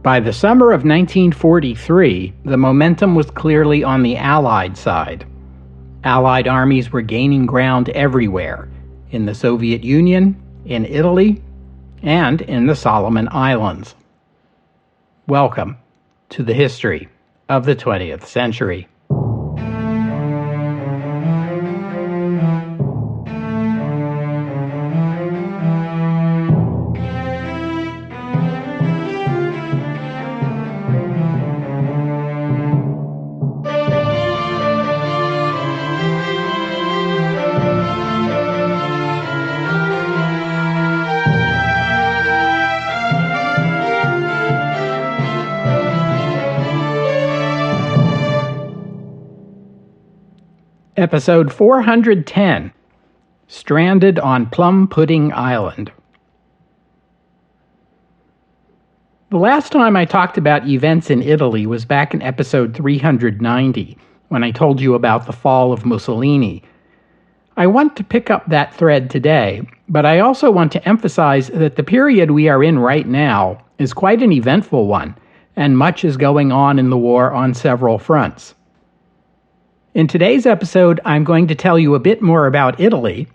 By the summer of 1943, the momentum was clearly on the Allied side. Allied armies were gaining ground everywhere, in the Soviet Union, in Italy, and in the Solomon Islands. Welcome to the history of the 20th century. Episode 410, Stranded on Plum Pudding Island. The last time I talked about events in Italy was back in episode 390, when I told you about the fall of Mussolini. I want to pick up that thread today, but I also want to emphasize that the period we are in right now is quite an eventful one, and much is going on in the war on several fronts. In today's episode, I'm going to tell you a bit more about Italy,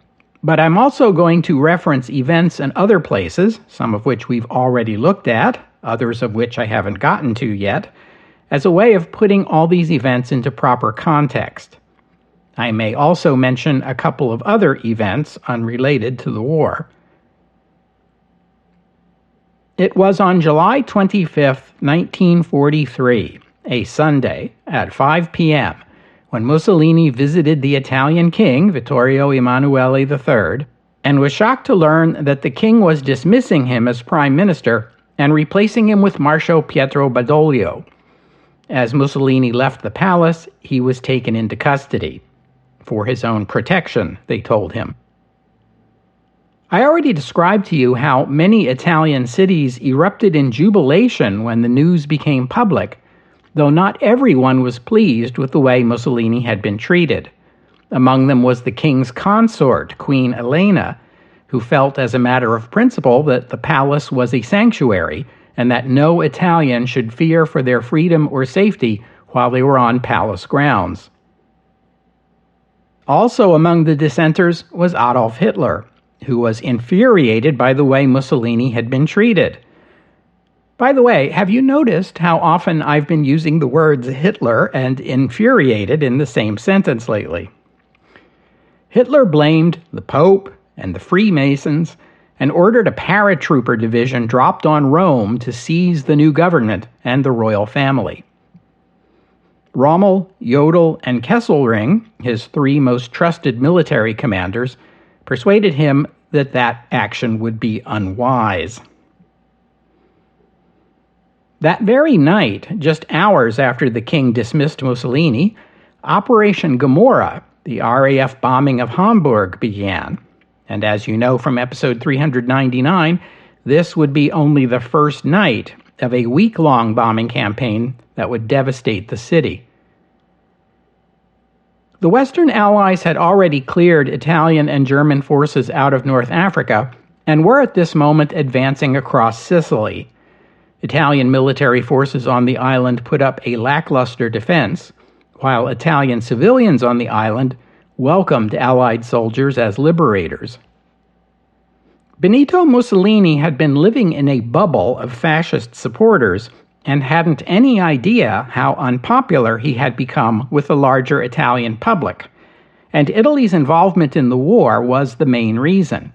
but I'm also going to reference events in other places, some of which we've already looked at, others of which I haven't gotten to yet, as a way of putting all these events into proper context. I may also mention a couple of other events unrelated to the war. It was on July 25th, 1943, a Sunday, at 5 p.m., when Mussolini visited the Italian king, Vittorio Emanuele III, and was shocked to learn that the king was dismissing him as prime minister and replacing him with Marshal Pietro Badoglio. As Mussolini left the palace, he was taken into custody. For his own protection, they told him. I already described to you how many Italian cities erupted in jubilation when the news became public, though not everyone was pleased with the way Mussolini had been treated. Among them was the king's consort, Queen Elena, who felt as a matter of principle that the palace was a sanctuary and that no Italian should fear for their freedom or safety while they were on palace grounds. Also among the dissenters was Adolf Hitler, who was infuriated by the way Mussolini had been treated. By the way, have you noticed how often I've been using the words Hitler and infuriated in the same sentence lately? Hitler blamed the Pope and the Freemasons and ordered a paratrooper division dropped on Rome to seize the new government and the royal family. Rommel, Jodl, and Kesselring, his three most trusted military commanders, persuaded him that that action would be unwise. That very night, just hours after the king dismissed Mussolini, Operation Gomorrah, the RAF bombing of Hamburg, began. And as you know from episode 399, this would be only the first night of a week-long bombing campaign that would devastate the city. The Western Allies had already cleared Italian and German forces out of North Africa and were at this moment advancing across Sicily. Italian military forces on the island put up a lackluster defense, while Italian civilians on the island welcomed Allied soldiers as liberators. Benito Mussolini had been living in a bubble of fascist supporters and hadn't any idea how unpopular he had become with the larger Italian public, and Italy's involvement in the war was the main reason.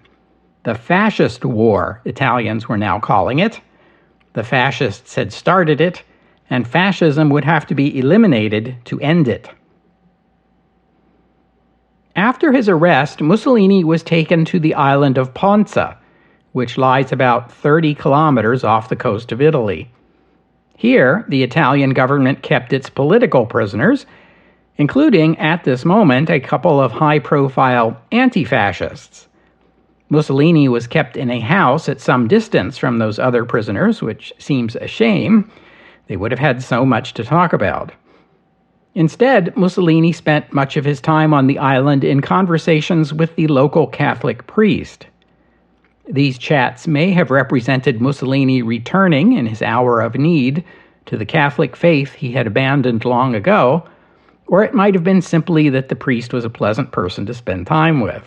The fascist war, Italians were now calling it. The fascists had started it, and fascism would have to be eliminated to end it. After his arrest, Mussolini was taken to the island of Ponza, which lies about 30 kilometers off the coast of Italy. Here, the Italian government kept its political prisoners, including, at this moment, a couple of high-profile anti-fascists. Mussolini was kept in a house at some distance from those other prisoners, which seems a shame. They would have had so much to talk about. Instead, Mussolini spent much of his time on the island in conversations with the local Catholic priest. These chats may have represented Mussolini returning in his hour of need to the Catholic faith he had abandoned long ago, or it might have been simply that the priest was a pleasant person to spend time with.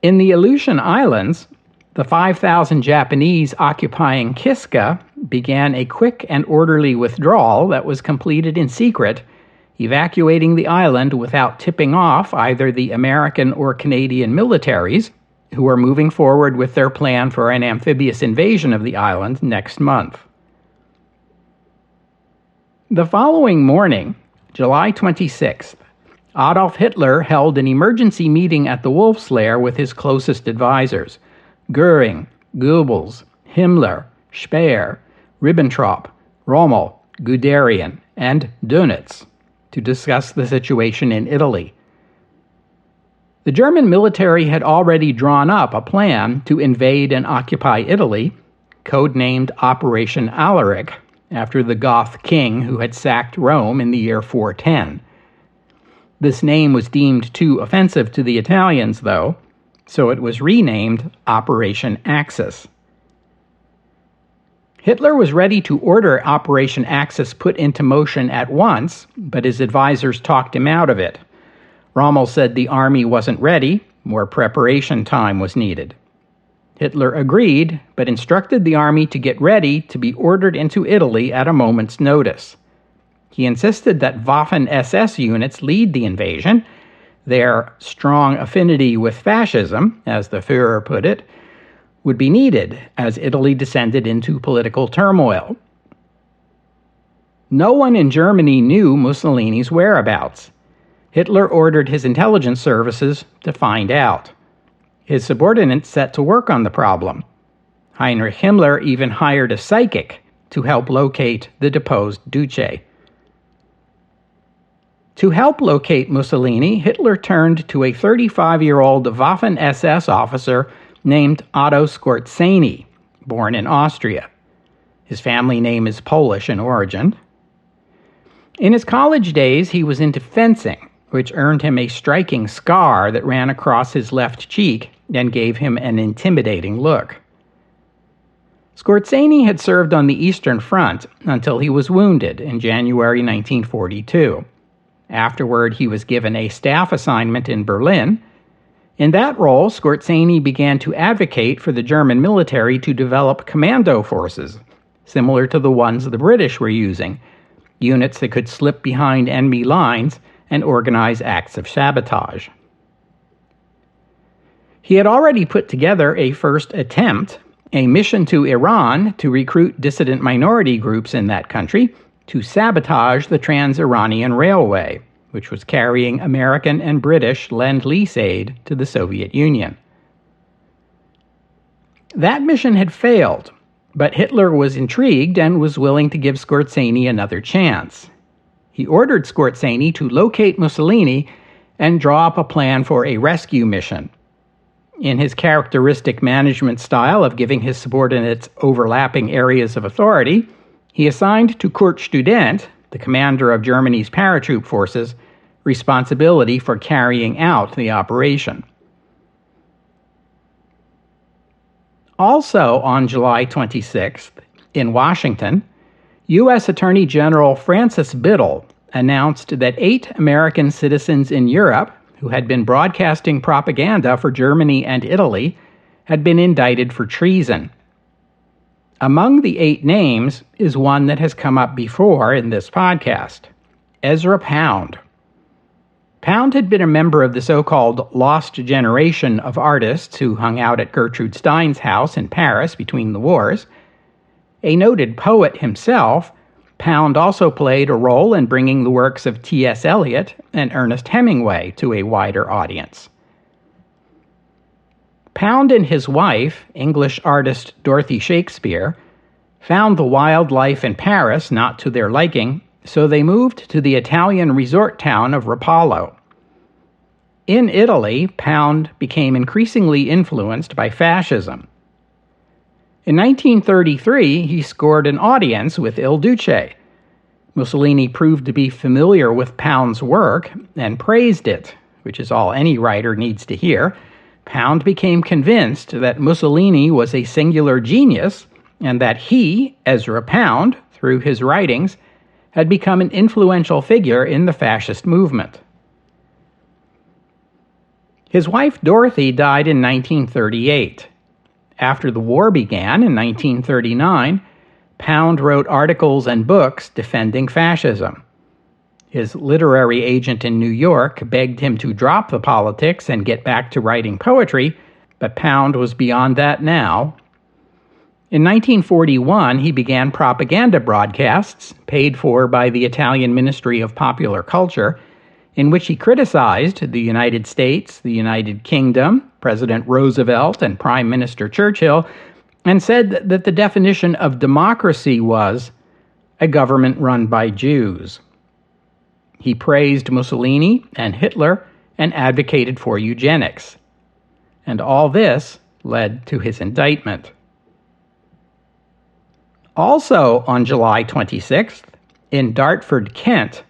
In the Aleutian Islands, the 5,000 Japanese occupying Kiska began a quick and orderly withdrawal that was completed in secret, evacuating the island without tipping off either the American or Canadian militaries, who were moving forward with their plan for an amphibious invasion of the island next month. The following morning, July 26th, Adolf Hitler held an emergency meeting at the Wolf's Lair with his closest advisors, Goering, Goebbels, Himmler, Speer, Ribbentrop, Rommel, Guderian, and Dönitz, to discuss the situation in Italy. The German military had already drawn up a plan to invade and occupy Italy, codenamed Operation Alaric, after the Goth king who had sacked Rome in the year 410. This name was deemed too offensive to the Italians, though, so it was renamed Operation Axis. Hitler was ready to order Operation Axis put into motion at once, but his advisors talked him out of it. Rommel said the army wasn't ready, more preparation time was needed. Hitler agreed, but instructed the army to get ready to be ordered into Italy at a moment's notice. He insisted that Waffen-SS units lead the invasion. Their strong affinity with fascism, as the Führer put it, would be needed as Italy descended into political turmoil. No one in Germany knew Mussolini's whereabouts. Hitler ordered his intelligence services to find out. His subordinates set to work on the problem. Heinrich Himmler even hired a psychic to help locate the deposed Duce. To help locate Mussolini, Hitler turned to a 35-year-old Waffen-SS officer named Otto Skorzeny, born in Austria. His family name is Polish in origin. In his college days, he was into fencing, which earned him a striking scar that ran across his left cheek and gave him an intimidating look. Skorzeny had served on the Eastern Front until he was wounded in January 1942. Afterward, he was given a staff assignment in Berlin. In that role, Skorzeny began to advocate for the German military to develop commando forces, similar to the ones the British were using, units that could slip behind enemy lines and organize acts of sabotage. He had already put together a first attempt, a mission to Iran to recruit dissident minority groups in that country to sabotage the Trans-Iranian Railway, which was carrying American and British Lend-Lease aid to the Soviet Union. That mission had failed, but Hitler was intrigued and was willing to give Skorzeny another chance. He ordered Skorzeny to locate Mussolini and draw up a plan for a rescue mission. In his characteristic management style of giving his subordinates overlapping areas of authority, he assigned to Kurt Student, the commander of Germany's paratroop forces, responsibility for carrying out the operation. Also on July 26th, in Washington, U.S. Attorney General Francis Biddle announced that 8 American citizens in Europe who had been broadcasting propaganda for Germany and Italy had been indicted for treason. Among the 8 names is one that has come up before in this podcast, Ezra Pound. Pound had been a member of the so-called lost generation of artists who hung out at Gertrude Stein's house in Paris between the wars. A noted poet himself, Pound also played a role in bringing the works of T.S. Eliot and Ernest Hemingway to a wider audience. Pound and his wife, English artist Dorothy Shakespeare, found the wildlife in Paris not to their liking, so they moved to the Italian resort town of Rapallo. In Italy, Pound became increasingly influenced by fascism. In 1933, he scored an audience with Il Duce. Mussolini proved to be familiar with Pound's work and praised it, which is all any writer needs to hear, Pound became convinced that Mussolini was a singular genius and that he, Ezra Pound, through his writings, had become an influential figure in the fascist movement. His wife Dorothy died in 1938. After the war began in 1939, Pound wrote articles and books defending fascism. His literary agent in New York begged him to drop the politics and get back to writing poetry, but Pound was beyond that now. In 1941, he began propaganda broadcasts, paid for by the Italian Ministry of Popular Culture, in which he criticized the United States, the United Kingdom, President Roosevelt, and Prime Minister Churchill, and said that the definition of democracy was a government run by Jews. He praised Mussolini and Hitler and advocated for eugenics. And all this led to his indictment. Also on July 26th, in Dartford, Kent,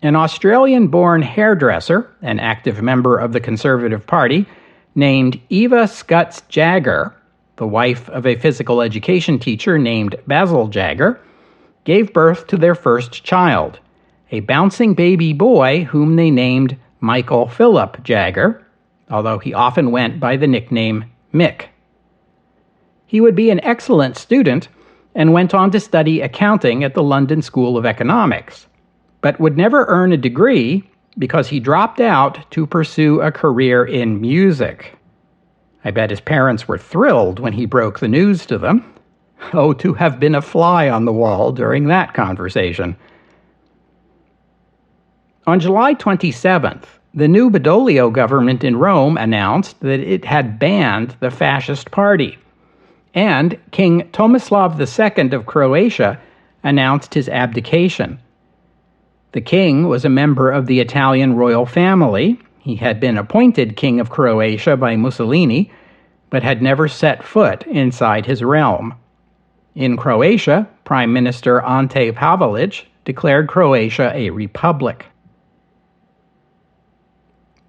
an Australian-born hairdresser, an active member of the Conservative Party, named Eva Scutts Jagger, the wife of a physical education teacher named Basil Jagger, gave birth to their first child, a bouncing baby boy whom they named Michael Philip Jagger, although he often went by the nickname Mick. He would be an excellent student and went on to study accounting at the London School of Economics, but would never earn a degree because he dropped out to pursue a career in music. I bet his parents were thrilled when he broke the news to them. Oh, to have been a fly on the wall during that conversation. On July 27th, the new Badoglio government in Rome announced that it had banned the fascist party, and King Tomislav II of Croatia announced his abdication. The king was a member of the Italian royal family. He had been appointed King of Croatia by Mussolini, but had never set foot inside his realm. In Croatia, Prime Minister Ante Pavelic declared Croatia a republic.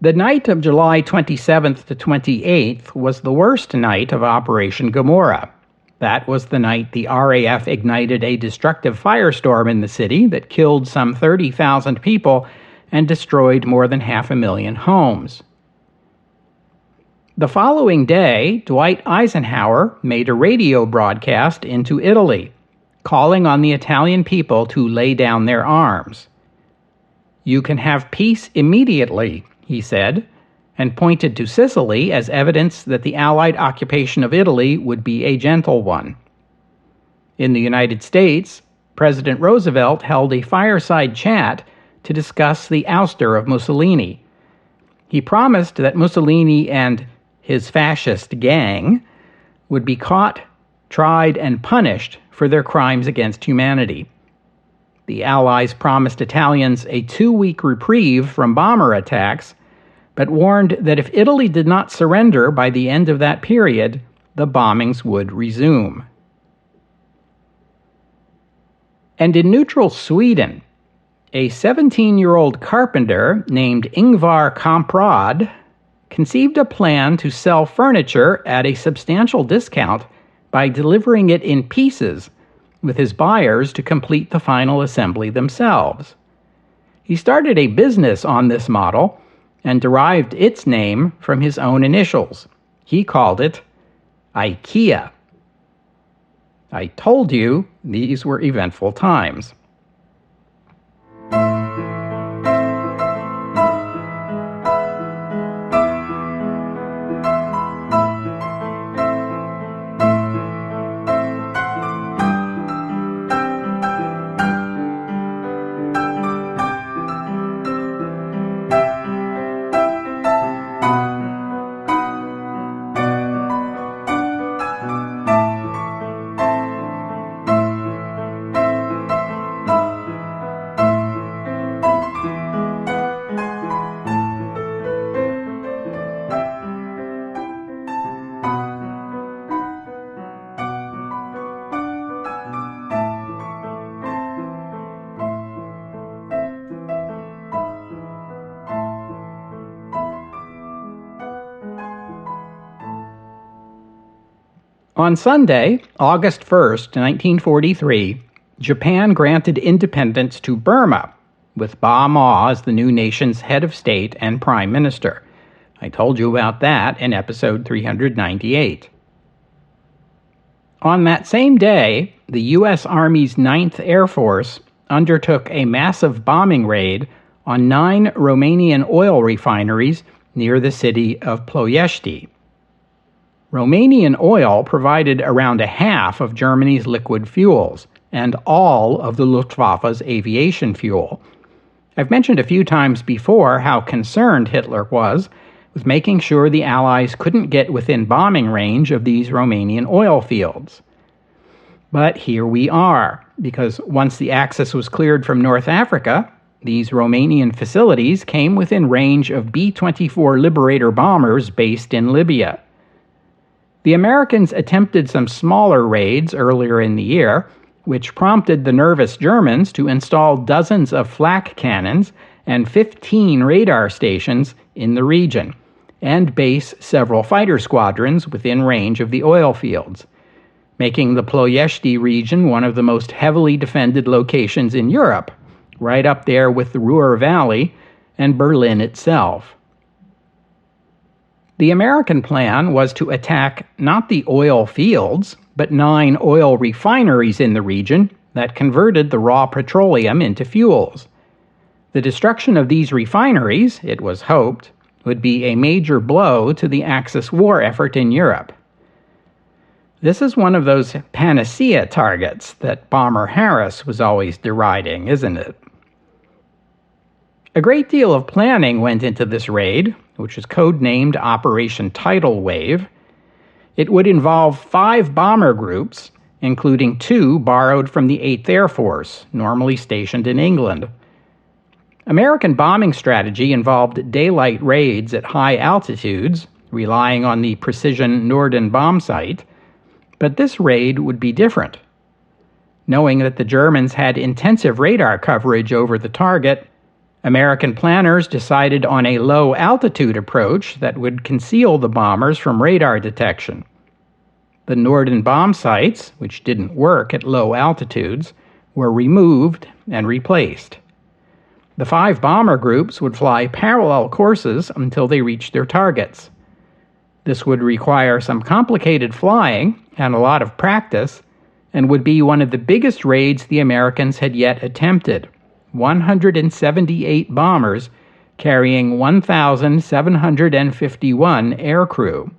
The night of July 27th to 28th was the worst night of Operation Gomorrah. That was the night the RAF ignited a destructive firestorm in the city that killed some 30,000 people and destroyed more than 500,000 homes. The following day, Dwight Eisenhower made a radio broadcast into Italy, calling on the Italian people to lay down their arms. "You can have peace immediately," he said, and pointed to Sicily as evidence that the Allied occupation of Italy would be a gentle one. In the United States, President Roosevelt held a fireside chat to discuss the ouster of Mussolini. He promised that Mussolini and his fascist gang would be caught, tried, and punished for their crimes against humanity. The Allies promised Italians a 2-week reprieve from bomber attacks, but warned that if Italy did not surrender by the end of that period, the bombings would resume. And in neutral Sweden, a 17-year-old carpenter named Ingvar Kamprad conceived a plan to sell furniture at a substantial discount by delivering it in pieces, with his buyers to complete the final assembly themselves. He started a business on this model and derived its name from his own initials. He called it IKEA. I told you these were eventful times. On Sunday, August 1st, 1943, Japan granted independence to Burma, with Ba Maw as the new nation's head of state and prime minister. I told you about that in episode 398. On that same day, the U.S. Army's 9th Air Force undertook a massive bombing raid on 9 Romanian oil refineries near the city of Ploiești. Romanian oil provided around a half of Germany's liquid fuels and all of the Luftwaffe's aviation fuel. I've mentioned a few times before how concerned Hitler was with making sure the Allies couldn't get within bombing range of these Romanian oil fields. But here we are, because once the Axis was cleared from North Africa, these Romanian facilities came within range of B-24 Liberator bombers based in Libya. The Americans attempted some smaller raids earlier in the year, which prompted the nervous Germans to install dozens of flak cannons and 15 radar stations in the region, and base several fighter squadrons within range of the oil fields, making the Ploiești region one of the most heavily defended locations in Europe, right up there with the Ruhr Valley and Berlin itself. The American plan was to attack not the oil fields, but 9 oil refineries in the region that converted the raw petroleum into fuels. The destruction of these refineries, it was hoped, would be a major blow to the Axis war effort in Europe. This is one of those panacea targets that Bomber Harris was always deriding, isn't it? A great deal of planning went into this raid, which is codenamed Operation Tidal Wave. It would involve 5 bomber groups, including 2 borrowed from the 8th Air Force, normally stationed in England. American bombing strategy involved daylight raids at high altitudes, relying on the precision Norden bomb sight, but this raid would be different. Knowing that the Germans had intensive radar coverage over the target, American planners decided on a low-altitude approach that would conceal the bombers from radar detection. The Norden bomb sights, which didn't work at low altitudes, were removed and replaced. The 5 bomber groups would fly parallel courses until they reached their targets. This would require some complicated flying and a lot of practice, and would be one of the biggest raids the Americans had yet attempted. 178 bombers carrying 1,751 aircrew.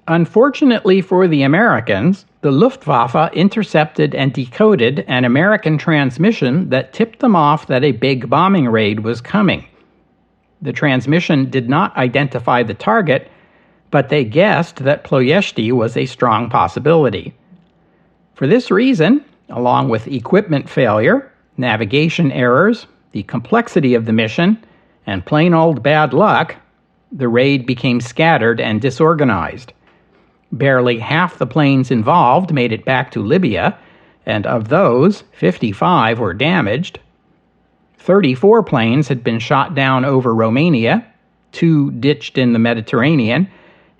Unfortunately for the Americans, the Luftwaffe intercepted and decoded an American transmission that tipped them off that a big bombing raid was coming. The transmission did not identify the target, but they guessed that Ploiești was a strong possibility. For this reason, along with equipment failure, navigation errors, the complexity of the mission, and plain old bad luck, the raid became scattered and disorganized. Barely half the planes involved made it back to Libya, and of those, 55 were damaged. 34 planes had been shot down over Romania, 2 ditched in the Mediterranean,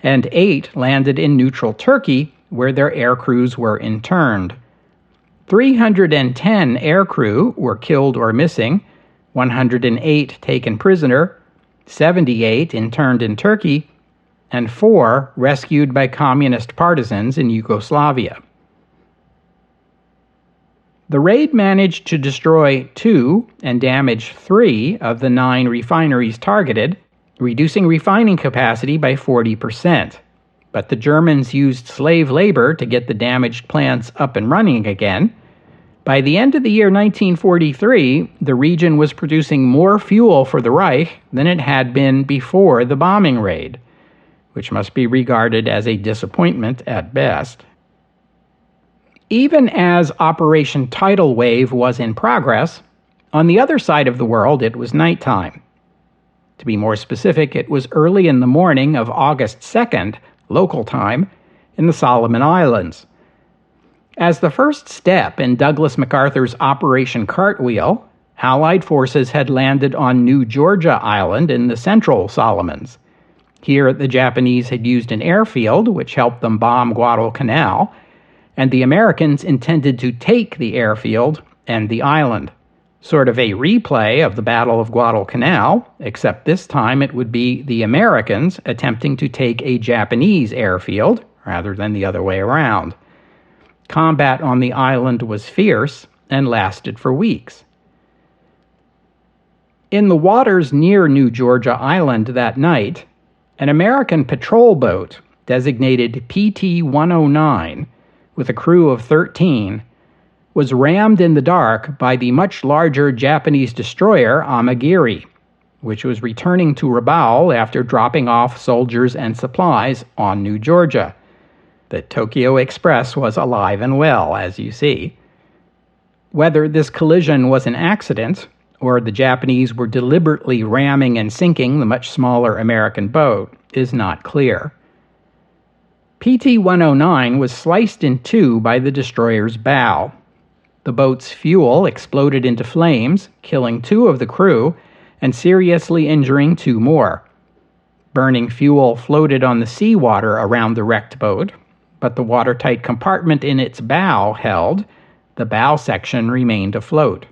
and 8 landed in neutral Turkey, where their aircrews were interned. 310 aircrew were killed or missing, 108 taken prisoner, 78 interned in Turkey, and 4 rescued by communist partisans in Yugoslavia. The raid managed to destroy 2 and damage 3 of the 9 refineries targeted, reducing refining capacity by 40%. But the Germans used slave labor to get the damaged plants up and running again. By the end of the year 1943, the region was producing more fuel for the Reich than it had been before the bombing raid, which must be regarded as a disappointment at best. Even as Operation Tidal Wave was in progress, on the other side of the world it was nighttime. To be more specific, it was early in the morning of August 2nd, local time, in the Solomon Islands. As the first step in Douglas MacArthur's Operation Cartwheel, Allied forces had landed on New Georgia Island in the central Solomons. Here, the Japanese had used an airfield, which helped them bomb Guadalcanal, and the Americans intended to take the airfield and the island. Sort of a replay of the Battle of Guadalcanal, except this time it would be the Americans attempting to take a Japanese airfield, rather than the other way around. Combat on the island was fierce and lasted for weeks. In the waters near New Georgia Island that night, an American patrol boat, designated PT-109, with a crew of 13, was rammed in the dark by the much larger Japanese destroyer Amagiri, which was returning to Rabaul after dropping off soldiers and supplies on New Georgia. The Tokyo Express was alive and well, as you see. Whether this collision was an accident, or the Japanese were deliberately ramming and sinking the much smaller American boat, is not clear. PT-109 was sliced in two by the destroyer's bow. The boat's fuel exploded into flames, killing 2 of the crew and seriously injuring 2 more. Burning fuel floated on the seawater around the wrecked boat, but the watertight compartment in its bow held. The bow section remained afloat.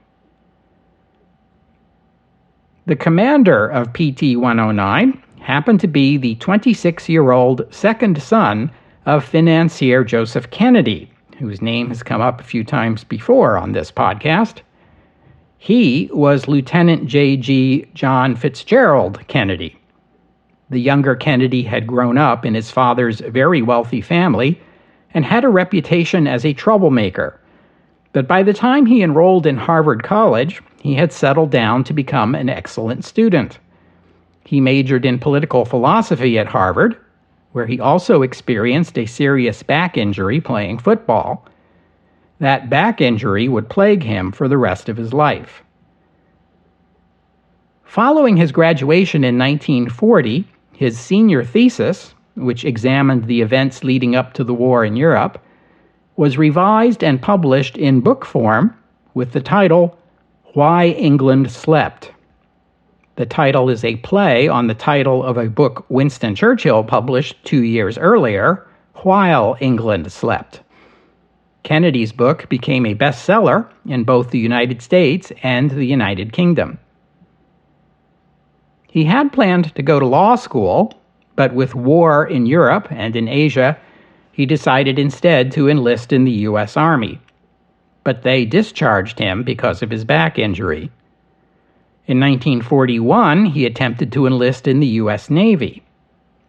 The commander of PT-109 happened to be the 26-year-old second son of financier Joseph Kennedy, whose name has come up a few times before on this podcast. He was Lieutenant J.G. John Fitzgerald Kennedy. The younger Kennedy had grown up in his father's very wealthy family and had a reputation as a troublemaker. But by the time he enrolled in Harvard College, he had settled down to become an excellent student. He majored in political philosophy at Harvard, where he also experienced a serious back injury playing football. That back injury would plague him for the rest of his life. Following his graduation in 1940, his senior thesis, which examined the events leading up to the war in Europe, was revised and published in book form with the title, Why England Slept. The title is a play on the title of a book Winston Churchill published 2 years earlier, While England Slept. Kennedy's book became a bestseller in both the United States and the United Kingdom. He had planned to go to law school, but with war in Europe and in Asia, he decided instead to enlist in the U.S. Army. But they discharged him because of his back injury. In 1941, he attempted to enlist in the U.S. Navy.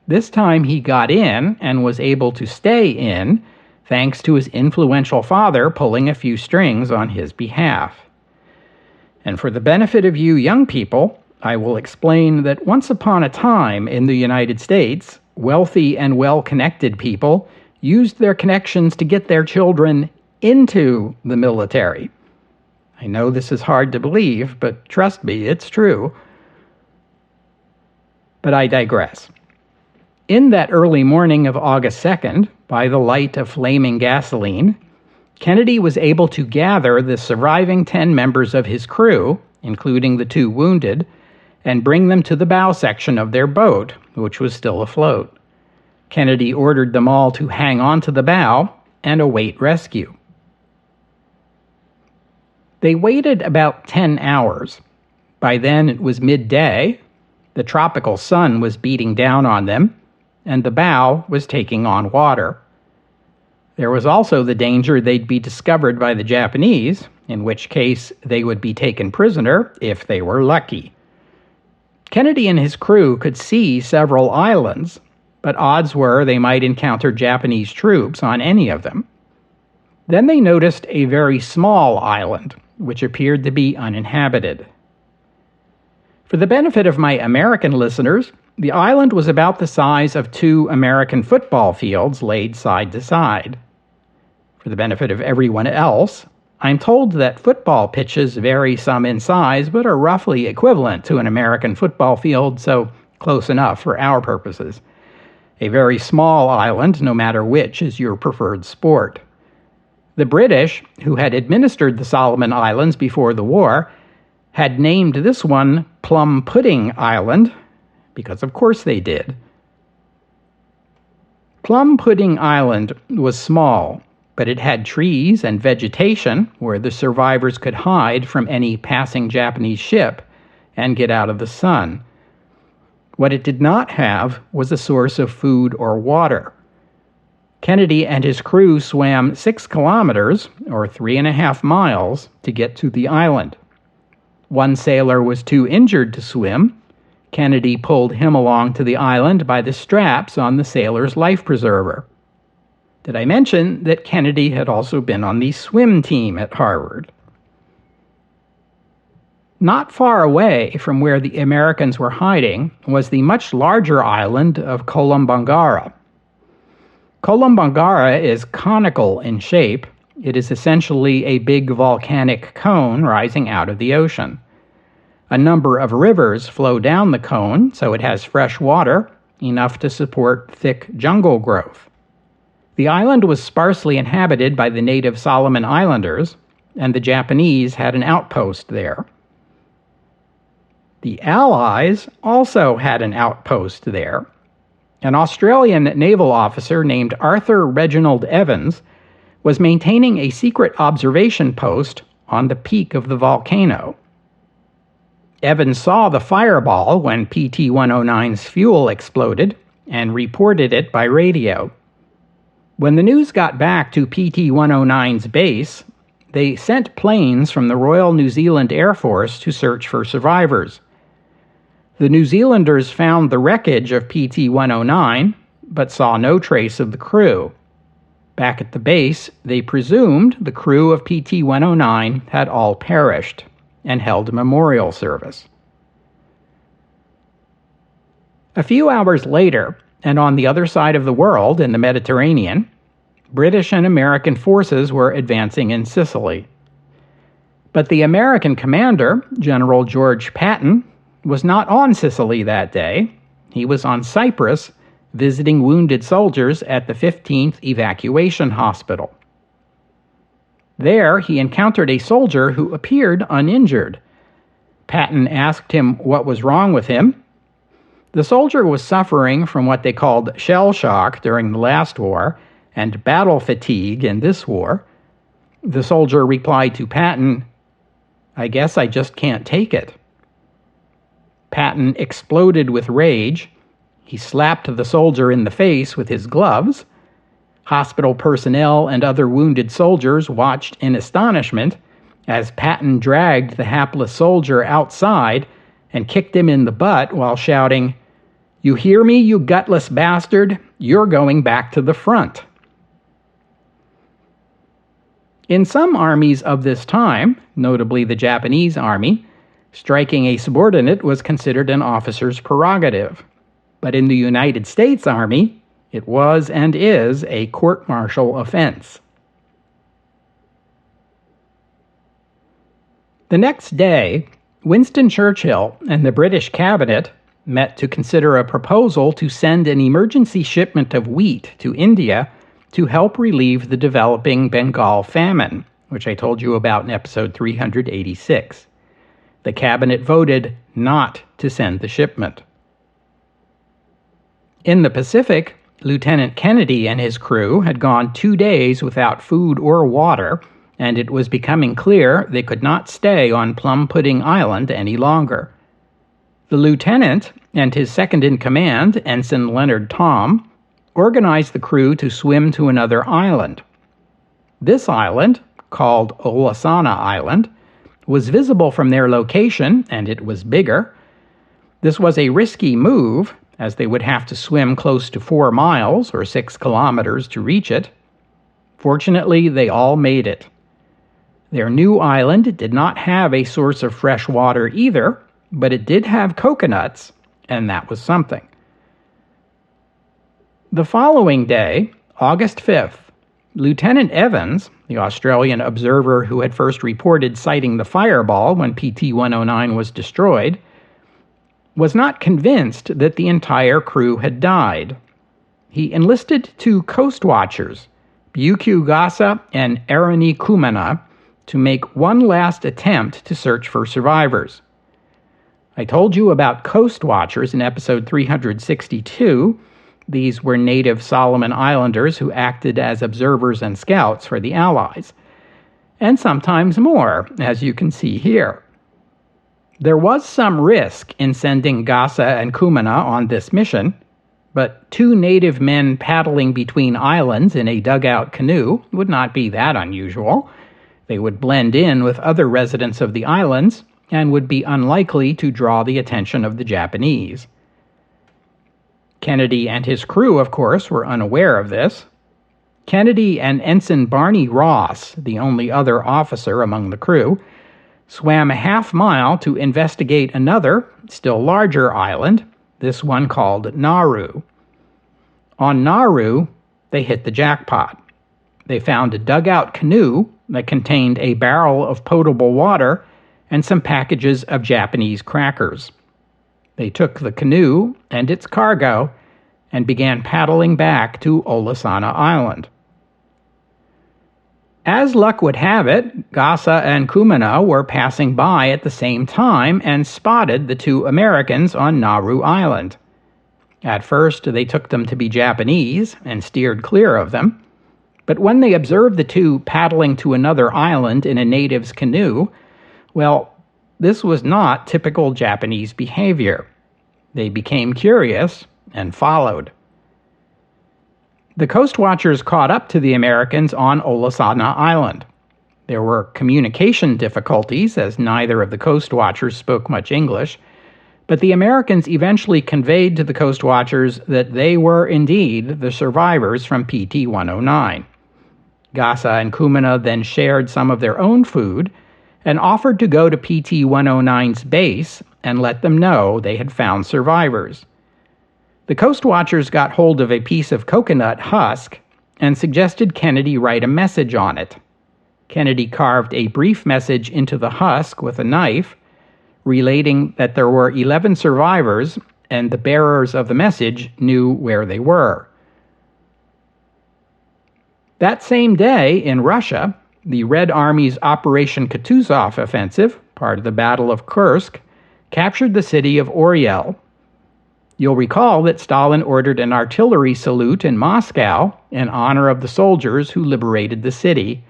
This time he got in and was able to stay in, thanks to his influential father pulling a few strings on his behalf. And for the benefit of you young people, I will explain that once upon a time in the United States, wealthy and well-connected people used their connections to get their children into the military. I know this is hard to believe, but trust me, it's true. But I digress. In that early morning of August 2nd, by the light of flaming gasoline, Kennedy was able to gather the surviving 10 members of his crew, including the 2 wounded, and bring them to the bow section of their boat, which was still afloat. Kennedy ordered them all to hang on to the bow and await rescue. They waited about 10 hours. By then it was midday, the tropical sun was beating down on them, and the bow was taking on water. There was also the danger they'd be discovered by the Japanese, in which case they would be taken prisoner if they were lucky. Kennedy and his crew could see several islands, but odds were they might encounter Japanese troops on any of them. Then they noticed a very small island, which appeared to be uninhabited. For the benefit of my American listeners, the island was about the size of 2 American football fields laid side to side. For the benefit of everyone else, I'm told that football pitches vary some in size, but are roughly equivalent to an American football field, so close enough for our purposes. A very small island, no matter which, is your preferred sport. The British, who had administered the Solomon Islands before the war, had named this one Plum Pudding Island, because of course they did. Plum Pudding Island was small, but it had trees and vegetation where the survivors could hide from any passing Japanese ship and get out of the sun. What it did not have was a source of food or water. Kennedy and his crew swam 6 kilometers, or 3.5 miles, to get to the island. One sailor was too injured to swim. Kennedy pulled him along to the island by the straps on the sailor's life preserver. Did I mention that Kennedy had also been on the swim team at Harvard? Not far away from where the Americans were hiding was the much larger island of Kolombangara. Kolombangara is conical in shape. It is essentially a big volcanic cone rising out of the ocean. A number of rivers flow down the cone, so it has fresh water, enough to support thick jungle growth. The island was sparsely inhabited by the native Solomon Islanders, and the Japanese had an outpost there. The Allies also had an outpost there. An Australian naval officer named Arthur Reginald Evans was maintaining a secret observation post on the peak of the volcano. Evans saw the fireball when PT-109's fuel exploded and reported it by radio. When the news got back to PT-109's base, they sent planes from the Royal New Zealand Air Force to search for survivors. The New Zealanders found the wreckage of PT-109, but saw no trace of the crew. Back at the base, they presumed the crew of PT-109 had all perished and held a memorial service. A few hours later, and on the other side of the world in the Mediterranean, British and American forces were advancing in Sicily. But the American commander, General George Patton, was not on Sicily that day. He was on Cyprus, visiting wounded soldiers at the 15th Evacuation Hospital. There, he encountered a soldier who appeared uninjured. Patton asked him what was wrong with him. The soldier was suffering from what they called shell shock during the last war and battle fatigue in this war. The soldier replied to Patton, "I guess I just can't take it." Patton exploded with rage. He slapped the soldier in the face with his gloves. Hospital personnel and other wounded soldiers watched in astonishment as Patton dragged the hapless soldier outside and kicked him in the butt while shouting, "You hear me, you gutless bastard? You're going back to the front." In some armies of this time, notably the Japanese army, striking a subordinate was considered an officer's prerogative. But in the United States Army, it was and is a court-martial offense. The next day, Winston Churchill and the British cabinet met to consider a proposal to send an emergency shipment of wheat to India to help relieve the developing Bengal famine, which I told you about in episode 386. The cabinet voted not to send the shipment. In the Pacific, Lieutenant Kennedy and his crew had gone 2 days without food or water, and it was becoming clear they could not stay on Plum Pudding Island any longer. The lieutenant and his second-in-command, Ensign Leonard Tom, organized the crew to swim to another island. This island, called Olasana Island, was visible from their location, and it was bigger. This was a risky move, as they would have to swim close to 4 miles, or 6 kilometers, to reach it. Fortunately, they all made it. Their new island did not have a source of fresh water either, but it did have coconuts, and that was something. The following day, August 5th, Lieutenant Evans, the Australian observer who had first reported sighting the fireball when PT-109 was destroyed, was not convinced that the entire crew had died. He enlisted 2 coast watchers, Byukyu Gasa and Arani Kumana, to make one last attempt to search for survivors. I told you about coast watchers in episode 362, These were native Solomon Islanders who acted as observers and scouts for the Allies, and sometimes more, as you can see here. There was some risk in sending Gasa and Kumana on this mission, but 2 native men paddling between islands in a dugout canoe would not be that unusual. They would blend in with other residents of the islands and would be unlikely to draw the attention of the Japanese. Kennedy and his crew, of course, were unaware of this. Kennedy and Ensign Barney Ross, the only other officer among the crew, swam a half-mile to investigate another, still larger island, this one called Nauru. On Nauru, they hit the jackpot. They found a dugout canoe that contained a barrel of potable water and some packages of Japanese crackers. They took the canoe and its cargo and began paddling back to Olasana Island. As luck would have it, Gasa and Kumana were passing by at the same time and spotted the 2 Americans on Nauru Island. At first, they took them to be Japanese and steered clear of them, but when they observed the 2 paddling to another island in a native's canoe, well, this was not typical Japanese behavior. They became curious and followed. The Coast Watchers caught up to the Americans on Olasana Island. There were communication difficulties, as neither of the Coast Watchers spoke much English, but the Americans eventually conveyed to the Coast Watchers that they were indeed the survivors from PT-109. Gasa and Kumana then shared some of their own food and offered to go to PT-109's base and let them know they had found survivors. The Coast Watchers got hold of a piece of coconut husk and suggested Kennedy write a message on it. Kennedy carved a brief message into the husk with a knife, relating that there were 11 survivors and the bearers of the message knew where they were. That same day, in Russia, the Red Army's Operation Kutuzov offensive, part of the Battle of Kursk, captured the city of Oryol. You'll recall that Stalin ordered an artillery salute in Moscow in honor of the soldiers who liberated the city,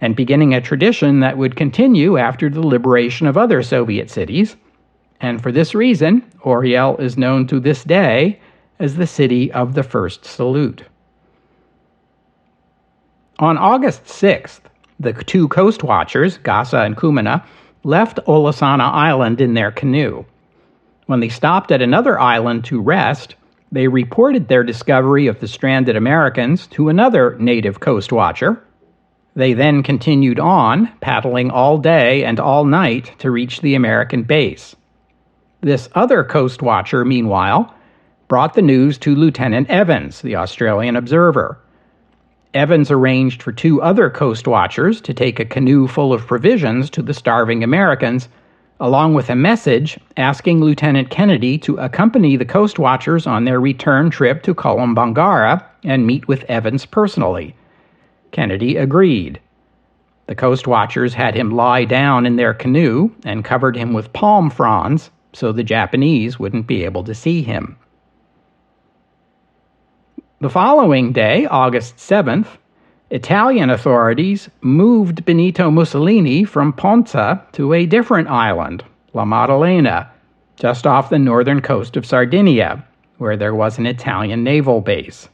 and beginning a tradition that would continue after the liberation of other Soviet cities. And for this reason, Oryol is known to this day as the city of the first salute. On August 6th, the 2 Coast Watchers, Gasa and Kumana, left Olasana Island in their canoe. When they stopped at another island to rest, they reported their discovery of the stranded Americans to another native Coast Watcher. They then continued on, paddling all day and all night to reach the American base. This other Coast Watcher, meanwhile, brought the news to Lieutenant Evans, the Australian observer. Evans arranged for 2 other Coast Watchers to take a canoe full of provisions to the starving Americans, along with a message asking Lieutenant Kennedy to accompany the Coast Watchers on their return trip to Kolombangara and meet with Evans personally. Kennedy agreed. The Coast Watchers had him lie down in their canoe and covered him with palm fronds so the Japanese wouldn't be able to see him. The following day, August 7th, Italian authorities moved Benito Mussolini from Ponza to a different island, La Maddalena, just off the northern coast of Sardinia, where there was an Italian naval base.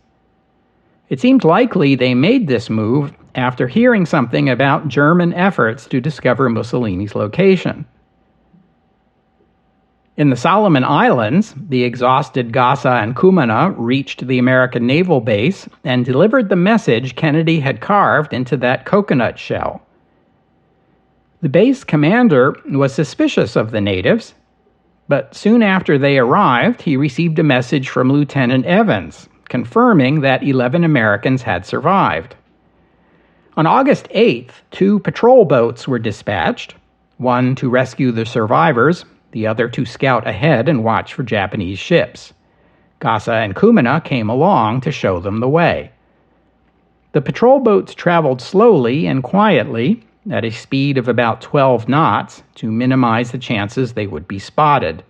It seemed likely they made this move after hearing something about German efforts to discover Mussolini's location. In the Solomon Islands, the exhausted Gasa and Kumana reached the American naval base and delivered the message Kennedy had carved into that coconut shell. The base commander was suspicious of the natives, but soon after they arrived, he received a message from Lieutenant Evans, confirming that 11 Americans had survived. On August 8th, 2 patrol boats were dispatched, one to rescue the survivors, the other to scout ahead and watch for Japanese ships. Gasa and Kumana came along to show them the way. The patrol boats traveled slowly and quietly, at a speed of about 12 knots, to minimize the chances they would be spotted.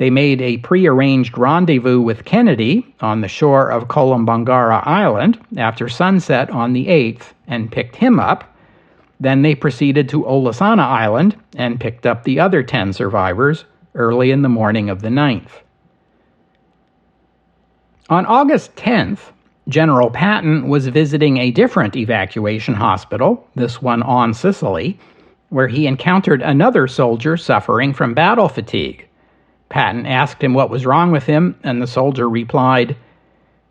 They made a prearranged rendezvous with Kennedy on the shore of Kolombangara Island after sunset on the 8th and picked him up. Then they proceeded to Olasana Island and picked up the other 10 survivors early in the morning of the 9th. On August 10th, General Patton was visiting a different evacuation hospital, this one on Sicily, where he encountered another soldier suffering from battle fatigue. Patton asked him what was wrong with him, and the soldier replied,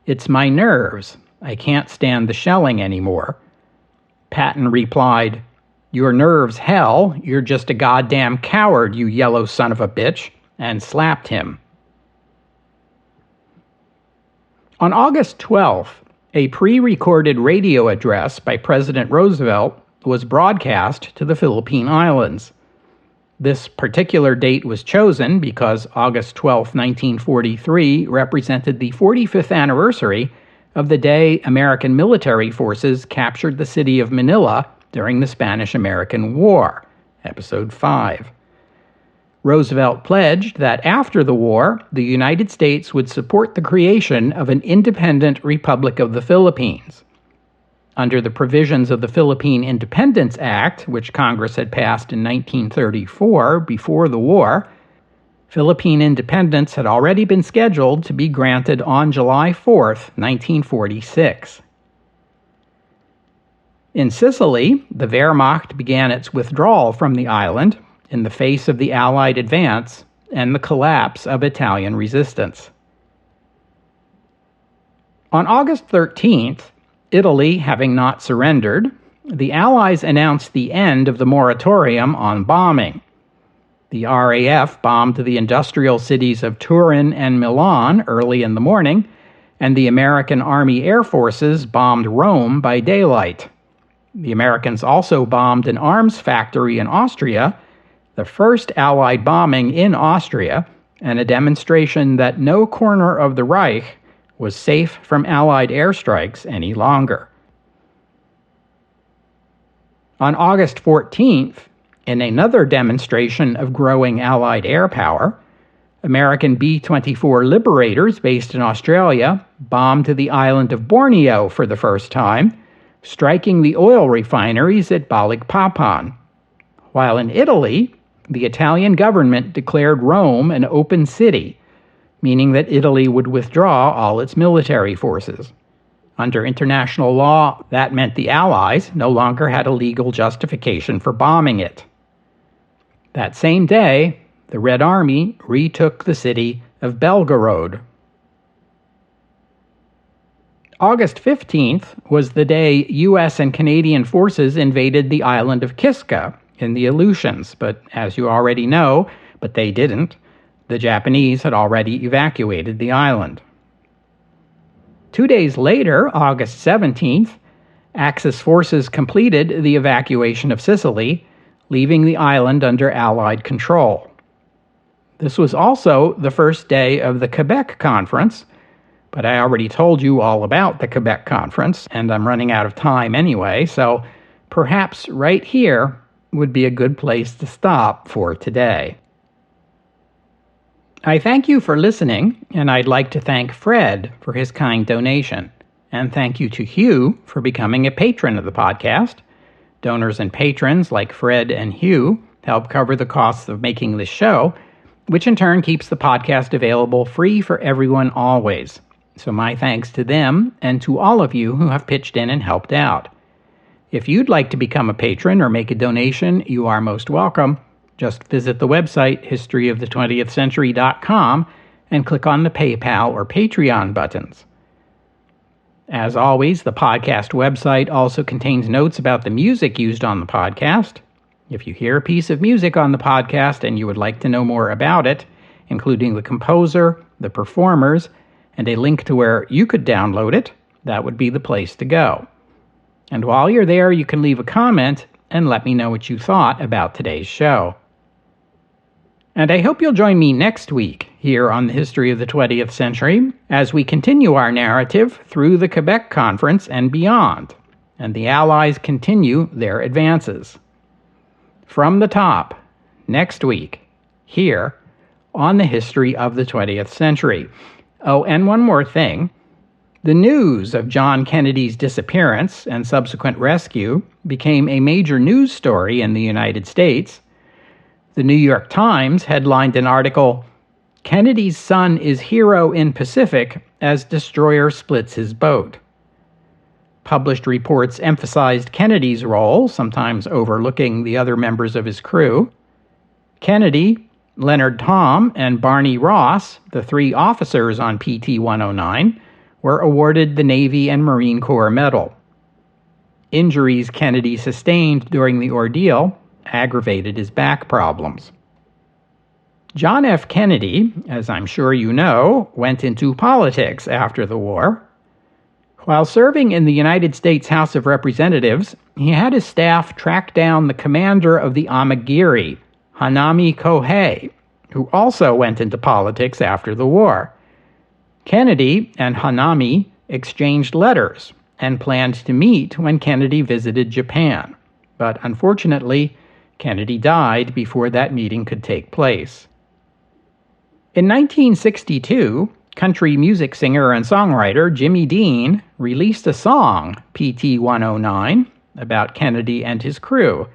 "It's my nerves. I can't stand the shelling anymore." Patton replied, "Your nerves, hell. You're just a goddamn coward, you yellow son of a bitch," and slapped him. On August 12th, a pre-recorded radio address by President Roosevelt was broadcast to the Philippine Islands. This particular date was chosen because August 12, 1943 represented the 45th anniversary of the day American military forces captured the city of Manila during the Spanish-American War, Episode 5. Roosevelt pledged that after the war, the United States would support the creation of an independent Republic of the Philippines. Under the provisions of the Philippine Independence Act, which Congress had passed in 1934 before the war, Philippine independence had already been scheduled to be granted on July 4, 1946. In Sicily, the Wehrmacht began its withdrawal from the island in the face of the Allied advance and the collapse of Italian resistance. On August 13th, Italy having not surrendered, the Allies announced the end of the moratorium on bombing. The RAF bombed the industrial cities of Turin and Milan early in the morning, and the American Army Air Forces bombed Rome by daylight. The Americans also bombed an arms factory in Austria, the first Allied bombing in Austria, and a demonstration that no corner of the Reich was safe from Allied airstrikes any longer. On August 14th, in another demonstration of growing Allied air power, American B-24 Liberators based in Australia bombed the island of Borneo for the first time, striking the oil refineries at Balikpapan. While in Italy, the Italian government declared Rome an open city, meaning that Italy would withdraw all its military forces. Under international law, that meant the Allies no longer had a legal justification for bombing it. That same day, the Red Army retook the city of Belgorod. August 15th was the day U.S. and Canadian forces invaded the island of Kiska in the Aleutians, but as you already know, but they didn't, the Japanese had already evacuated the island. 2 days later, August 17th, Axis forces completed the evacuation of Sicily, leaving the island under Allied control. This was also the first day of the Quebec Conference, but I already told you all about the Quebec Conference, and I'm running out of time anyway, so perhaps right here would be a good place to stop for today. I thank you for listening, and I'd like to thank Fred for his kind donation. And thank you to Hugh for becoming a patron of the podcast. Donors and patrons like Fred and Hugh help cover the costs of making this show, which in turn keeps the podcast available free for everyone always. So my thanks to them and to all of you who have pitched in and helped out. If you'd like to become a patron or make a donation, you are most welcome. Just visit the website historyofthe20thcentury.com and click on the PayPal or Patreon buttons. As always, the podcast website also contains notes about the music used on the podcast. If you hear a piece of music on the podcast and you would like to know more about it, including the composer, the performers, and a link to where you could download it, that would be the place to go. And while you're there, you can leave a comment and let me know what you thought about today's show. And I hope you'll join me next week here on the History of the 20th Century as we continue our narrative through the Quebec Conference and beyond, and the Allies continue their advances. From the top, next week, here on the history of the 20th century. Oh, and one more thing. The news of John Kennedy's disappearance and subsequent rescue became a major news story in the United States. The New York Times headlined an article, "Kennedy's Son is Hero in Pacific as Destroyer Splits His Boat." Published reports emphasized Kennedy's role, sometimes overlooking the other members of his crew. Kennedy, Leonard Tom, and Barney Ross, the three officers on PT-109, were awarded the Navy and Marine Corps Medal. Injuries Kennedy sustained during the ordeal aggravated his back problems. John F. Kennedy, as I'm sure you know, went into politics after the war. While serving in the United States House of Representatives, he had his staff track down the commander of the Amagiri, Hanami Kohei, who also went into politics after the war. Kennedy and Hanami exchanged letters and planned to meet when Kennedy visited Japan, but unfortunately, Kennedy died before that meeting could take place. In 1962, country music singer and songwriter Jimmy Dean released a song, PT-109, about Kennedy and his crew.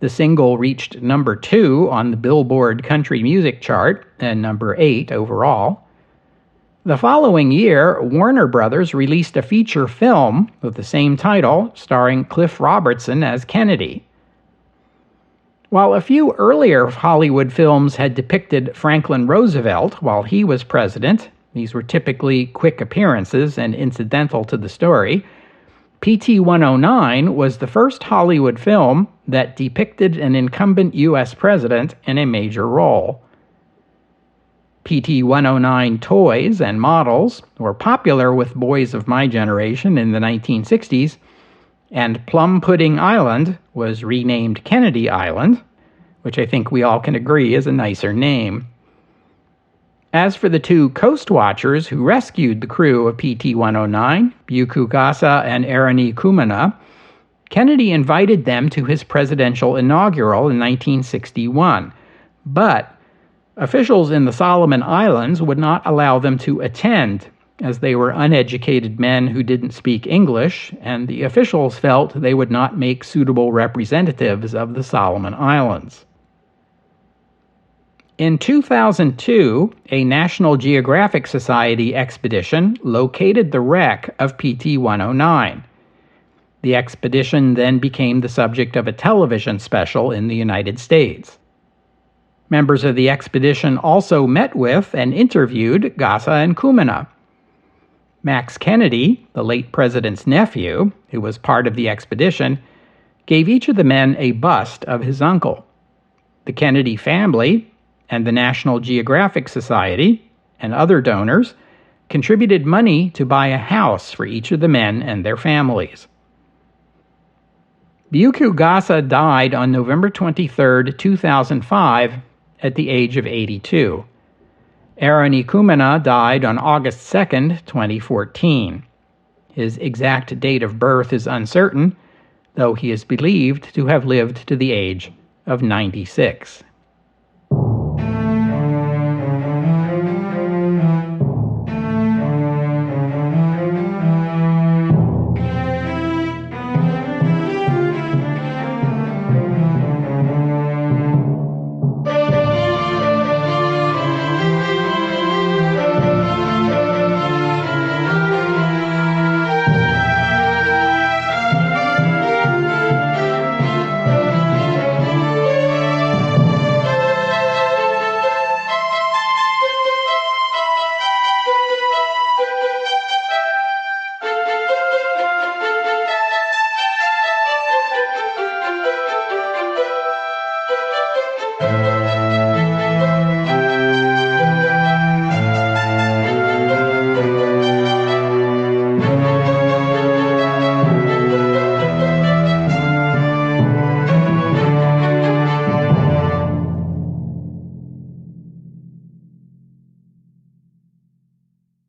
The single reached number 2 on the Billboard country music chart and number 8 overall. The following year, Warner Brothers released a feature film with the same title, starring Cliff Robertson as Kennedy. While a few earlier Hollywood films had depicted Franklin Roosevelt while he was president, these were typically quick appearances and incidental to the story, PT-109 was the first Hollywood film that depicted an incumbent U.S. president in a major role. PT-109 toys and models were popular with boys of my generation in the 1960s, and Plum Pudding Island was renamed Kennedy Island, which I think we all can agree is a nicer name. As for the two Coast Watchers who rescued the crew of PT-109, Buku Gasa and Arani Kumana, Kennedy invited them to his presidential inaugural in 1961, but officials in the Solomon Islands would not allow them to attend, as they were uneducated men who didn't speak English, and the officials felt they would not make suitable representatives of the Solomon Islands. In 2002, a National Geographic Society expedition located the wreck of PT-109. The expedition then became the subject of a television special in the United States. Members of the expedition also met with and interviewed Gasa and Kumana. Max Kennedy, the late president's nephew, who was part of the expedition, gave each of the men a bust of his uncle. The Kennedy family and the National Geographic Society and other donors contributed money to buy a house for each of the men and their families. Buku Gasa died on November 23, 2005, at the age of 82. Arani Kumana died on August 2, 2014. His exact date of birth is uncertain, though he is believed to have lived to the age of 96.